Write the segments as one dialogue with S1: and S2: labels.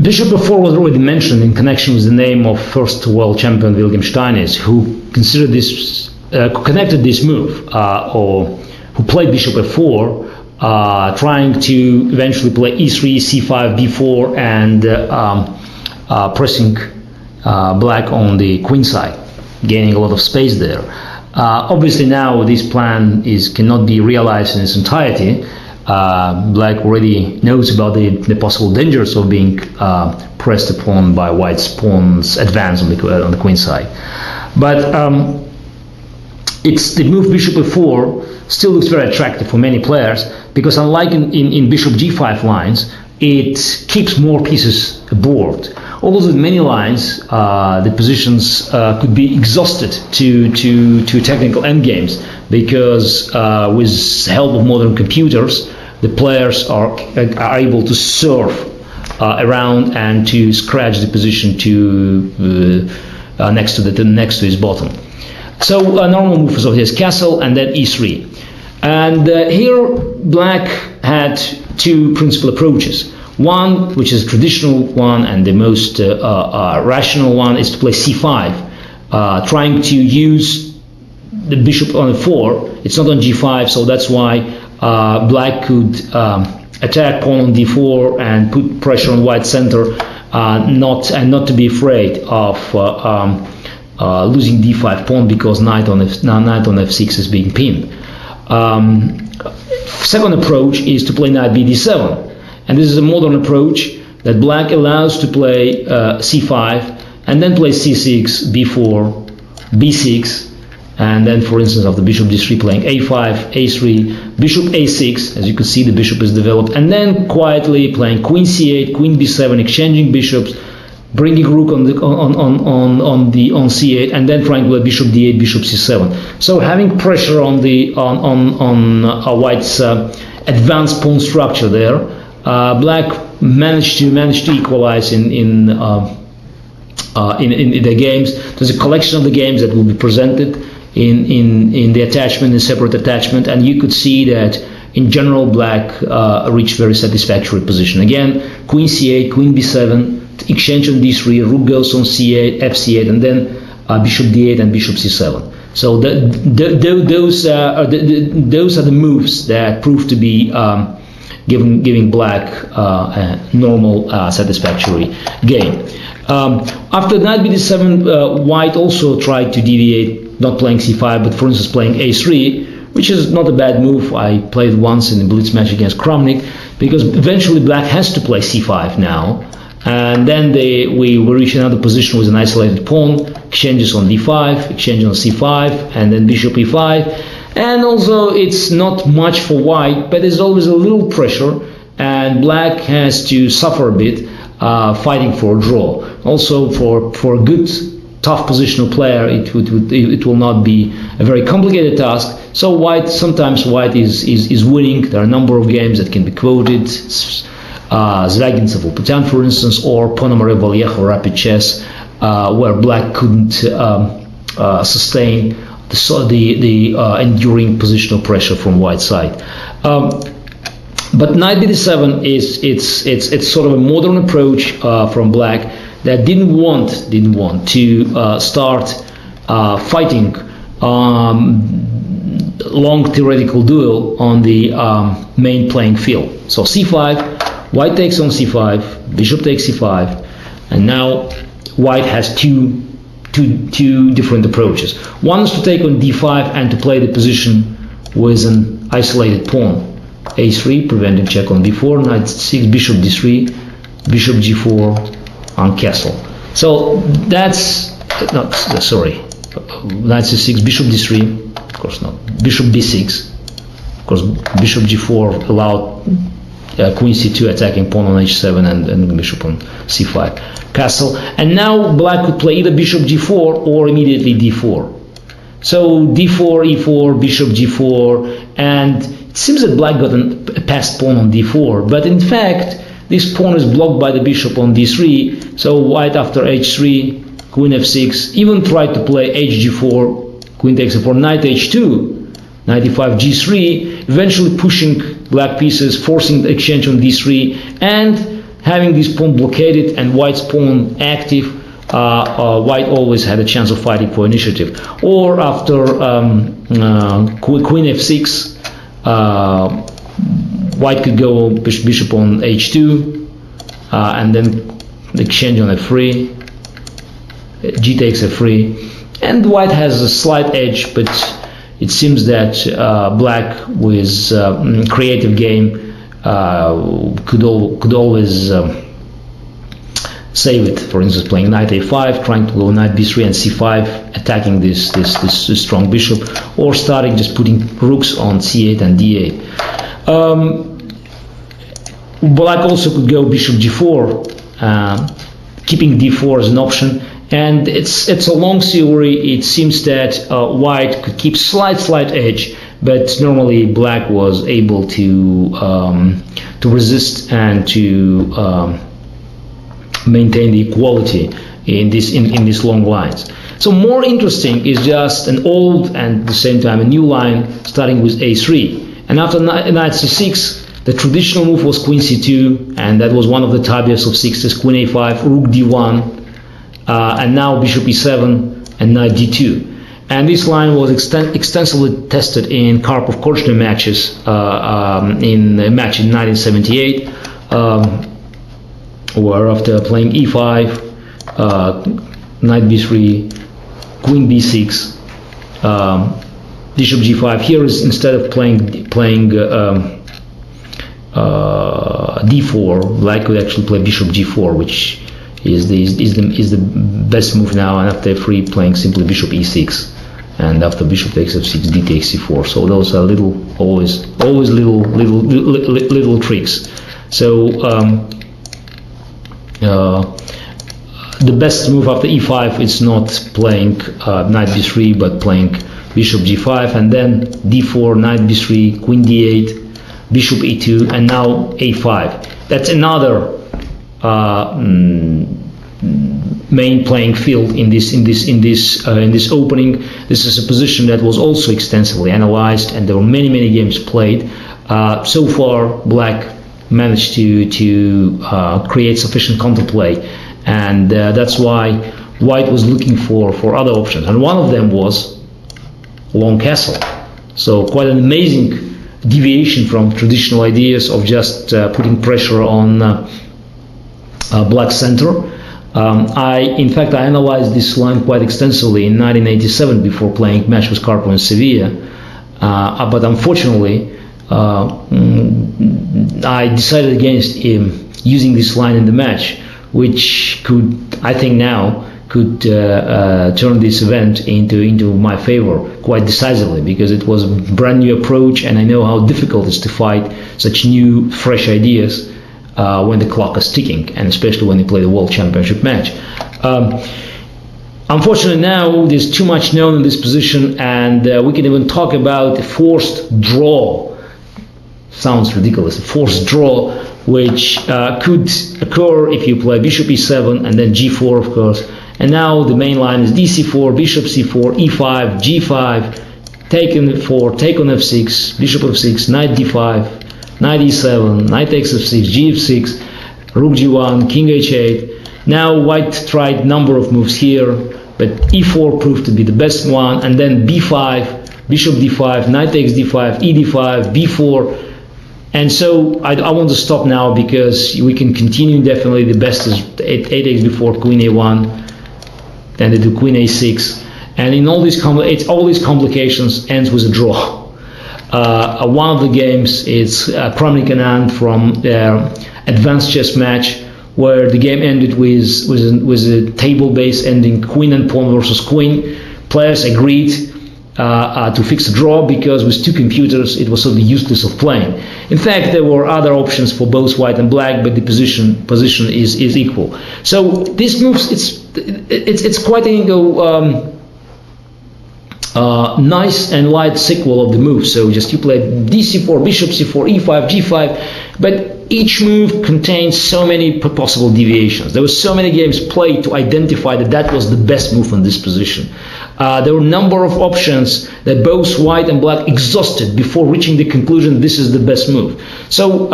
S1: Bishop f4 was already mentioned in connection with the name of first world champion Wilhelm Steinitz, who considered this, connected this move, or who played bishop f4, trying to eventually play e3, c5, b4, and pressing black on the queen side, gaining a lot of space there. Obviously now this plan cannot be realized in its entirety. Black already knows about the possible dangers of being pressed upon by white's pawn's advance on the queen side. But the move bishop f4 still looks very attractive for many players, because unlike in bishop g5 lines, it keeps more pieces aboard. Although in many lines, the positions could be exhausted to technical endgames, because with help of modern computers, the players are able to surf around and to scratch the position next to his bottom. So a normal move is obviously castle and then e3. And here black had two principal approaches. One, which is a traditional one and the most rational one, is to play c5, trying to use the bishop on e4. It's not on g5, so that's why black could attack pawn on d4 and put pressure on white center, not to be afraid of losing d5 pawn, because knight on f6 is being pinned. Second approach is to play knight bd7. And this is a modern approach that black allows to play c5 and then play c6, b4, b6, and then, for instance, after bishop d3, playing a5, a3, bishop a6. As you can see, the bishop is developed, and then quietly playing queen c8, queen b7, exchanging bishops, bringing rook on c8, and then trying to play bishop d8, bishop c7. So having pressure on white's advanced pawn structure there. Black managed to equalize in the games. There's a collection of the games that will be presented in the attachment, in separate attachment, and you could see that in general black reached very satisfactory position. Again, queen c8, queen b7, exchange on d3, rook goes on c8, fc8, and then bishop d8 and bishop c7. So those are the moves that prove to be giving black a normal satisfactory game. After knight bd7, white also tried to deviate, not playing c5, but for instance playing a3, which is not a bad move. I played once in the blitz match against Kramnik, because eventually black has to play c5 now, and then we reach another position with an isolated pawn, exchanges on d5, exchange on c5, and then bishop e5. And also it's not much for white, but there's always a little pressure, and black has to suffer a bit fighting for a draw. Also for a good tough positional player, it will not be a very complicated task. So sometimes white is winning. There are a number of games that can be quoted, Zvyagintsov Loputin, for instance, or Ponomarev Vallejo Rapid Chess, where black couldn't sustain the enduring positional pressure from white side. But knight bd7 it's sort of a modern approach from black that didn't want to start fighting long theoretical duel on the main playing field. So c5, white takes on c5, bishop takes c5, and now white has two different approaches. One is to take on d5 and to play the position with an isolated pawn, a3, preventing check on b4, knight 6, bishop d3, bishop g4 on castle. So that's knight c6, bishop d3, of course not, bishop b6, of course bishop g4 allowed queen c2 attacking pawn on h7 and bishop on c5, castle. And now black could play either bishop g4 or immediately d4. So d4, e4, bishop g4, and it seems that black got a passed pawn on d4, but in fact this pawn is blocked by the bishop on d3. So white after h3, queen f6, even tried to play hg4, queen takes f4, knight h2, knight e5, g3, eventually pushing black pieces, forcing the exchange on d3, and having this pawn blockaded and white's pawn active, white always had a chance of fighting for initiative. Or after queen f6, white could go bishop on h2, and then exchange on f3, g takes f3, and white has a slight edge, but it seems that black with creative game could always save it. For instance, playing knight a5, trying to go knight b3 and c5, attacking this strong bishop, or starting just putting rooks on c8 and d8. Black also could go bishop g4, keeping d4 as an option. And it's a long theory. It seems that white could keep slight edge, but normally black was able to resist and to maintain the equality in these long lines. So more interesting is just an old and at the same time a new line starting with a3. And after knight c6, the traditional move was queen c2, and that was one of the tabias of sixes, queen a5, rook d1. And now bishop e7 and knight d2, and this line was extensively tested in Karpov-Korchnoi matches in a match in 1978, where after playing e5, knight b3, queen b6, bishop g5. Here is, instead of playing d4, black could actually play bishop g4, which is the best move now, and after f3 playing simply bishop e6, and after bishop takes f6, d takes c4. So those are always little tricks. So the best move after e5 is not playing knight b3, but playing bishop g5, and then d4, knight b3, queen d8, bishop e2, and now a5. That's another main playing field in this opening. This is a position that was also extensively analyzed, and there were many games played. So far, black managed to create sufficient counterplay, and that's why white was looking for other options, and one of them was long castle. So quite an amazing deviation from traditional ideas of just putting pressure on black center. In fact, I analyzed this line quite extensively in 1987 before playing match with Karpov in Sevilla, but unfortunately I decided against using this line in the match, which could, I think now, could turn this event into my favor quite decisively, because it was a brand new approach, and I know how difficult it is to fight such new, fresh ideas when the clock is ticking, and especially when you play the World Championship match. Unfortunately, now there's too much known in this position, and we can even talk about a forced draw. Sounds ridiculous. A forced draw, which could occur if you play bishop e7 and then g4, of course. And now the main line is dc4, bishop c4, e5, g5, take on f4, take on f6, bishop f6, knight d5, knight e7, knight takes f6, g f6, rook g1, king h8. Now white tried number of moves here, but e4 proved to be the best one, and then b5, bishop d5, knight takes d5, e d5, b4. And so I want to stop now, because we can continue indefinitely. The best is 8 takes before queen a1, then they do queen a6, and in all these complications ends with a draw. One of the games is Kramnik Anand from their advanced chess match, where the game ended with a table-based ending, queen and pawn versus queen. Players agreed to fix a draw, because with two computers it was sort of useless of playing. In fact, there were other options for both white and black, but the position is equal. So this moves, it's quite a nice and light sequel of the move. So just you play dc4, bishop c4, e5, g5, but each move contains so many possible deviations. There were so many games played to identify that was the best move in this position. There were a number of options that both white and black exhausted before reaching the conclusion this is the best move. So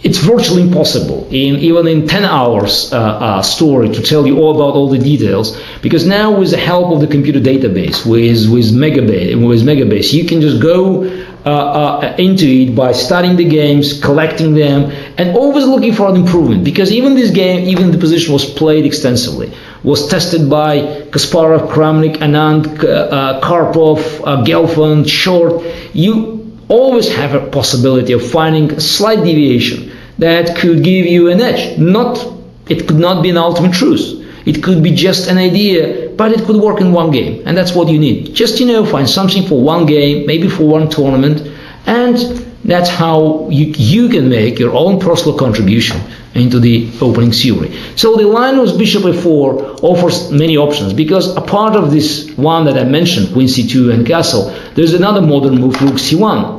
S1: it's virtually impossible even in 10 hours story to tell you all about all the details, because now with the help of the computer database with Megabase you can just go into it by studying the games, collecting them, and always looking for an improvement, because even this game, even the position was played extensively, was tested by Kasparov, Kramnik, Anand, Karpov, Gelfand, Short. You always have a possibility of finding a slight deviation that could give you an edge. It could not be an ultimate truth. It could be just an idea, but it could work in one game, and that's what you need. Just, find something for one game, maybe for one tournament, and that's how you can make your own personal contribution into the opening theory. So the line with bishop a4 offers many options, because a part of this one that I mentioned, queen c2 and castle, there's another modern move, rook c1.